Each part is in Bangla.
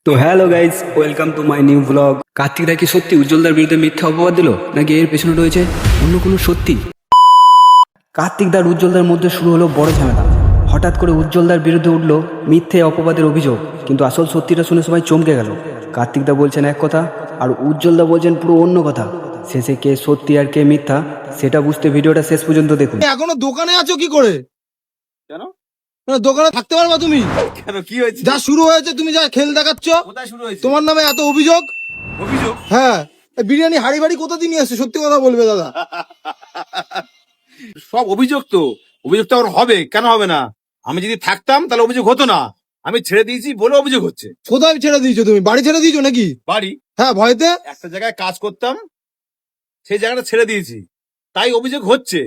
তো hello guys, welcome to my new blog. Kartik da কি সত্যি উজ্জ্বলদার বিরুদ্ধে মিথ্যা অপবাদ দিল, নাকি এর পেছনে রয়েছে অন্য কোনো সত্যি? কার্তিক দার উজ্জ্বলদার মধ্যে শুরু হলো বড় ঝামেলা। হঠাৎ করে উজ্জ্বলদার বিরুদ্ধে উঠল মিথ্যে অপবাদের অভিযোগ, কিন্তু আসল সত্যিটা শুনে সবাই চমকে গেল। কার্তিক দা বলছেন এক কথা আর উজ্জ্বলদা বলছেন পুরো অন্য কথা। শেষে কে সত্যি আর কে মিথ্যা সেটা বুঝতে ভিডিওটা শেষ পর্যন্ত দেখুন। এখনো দোকানে আছো কি করে? কেন? দোকানে থাকতে পারবা তুমি? কেন কি হয়েছে? যা শুরু হয়েছে, তুমি যা খেল দেখাচ্ছ, কোথায় শুরু হয়েছে তোমার নামে এত অভিযোগ। অভিযোগ? হ্যাঁ, এই বিরিয়ানি হাড়ি বাড়ি কোথা দিয়ে নিয়ে আসছো? সত্যি কথা বলবে দাদা। সব অভিযোগ তো আমার হবে, কেন হবে না? আমি যদি থাকতাম তাহলে অভিযোগ হতো না। আমি ছেড়ে দিয়েছি বলে অভিযোগ হচ্ছে। কোথায় ছেড়ে দিয়েছো তুমি? বাড়ি ছেড়ে দিয়েছো নাকি? বাড়ি হ্যাঁ, ভয়তে। একটা জায়গায় কাজ করতাম, সেই জায়গাটা ছেড়ে দিয়েছি, তাই অভিযোগ হচ্ছে।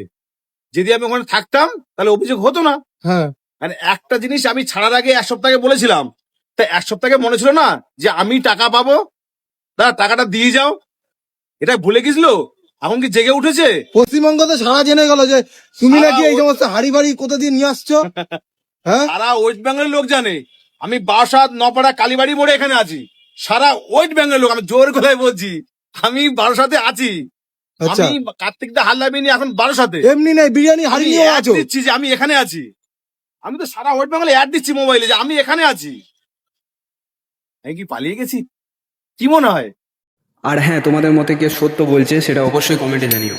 যদি আমি ওখানে থাকতাম তাহলে অভিযোগ হতো না। হ্যাঁ, মানে একটা জিনিস আমি ছাড়ার আগে এক সপ্তাহে বলেছিলাম, তা এক সপ্তাহে মনে ছিল না যে আমি টাকা পাবো, দাদা টাকাটা দিয়ে যাও। এটা ভুলে গেছিল, এখন কি জেগে উঠেছে? পশ্চিমবঙ্গতে সারা জেনে গেল যে তুমি সারা নাকি এই সমস্ত হাড়ি বাড়ি কোথা দিয়ে নিয়ে আসছো। হ্যাঁ, সারা ওয়েস্ট বেঙ্গলের লোক জানে আমি বারাসাত, নপাড়া, কালীবাড়ি মোড়ে এখানে আছি। সারা ওয়েস্ট বেঙ্গলের লোক, আমি জোর কথায় বলছি আমি বারাসাতে আছি। আচ্ছা। আমি কার্তিক দা হাল্লামি নিয়ে এখন বারাসাতে এমনি নেই, বিরিয়ানি হাড়ি আমি নিয়ে অ্যাড আছো। দিচ্ছি যে আমি এখানে আছি। আমি তো সারা ওয়েস্ট বেঙ্গলে অ্যাড দিচ্ছি মোবাইলে যে আমি এখানে আছি। আমি কি পালিয়ে গেছি? কি মনে হয়? আর হ্যাঁ, তোমাদের মতে কে সত্য বলছে সেটা অবশ্যই কমেন্টে জানিও।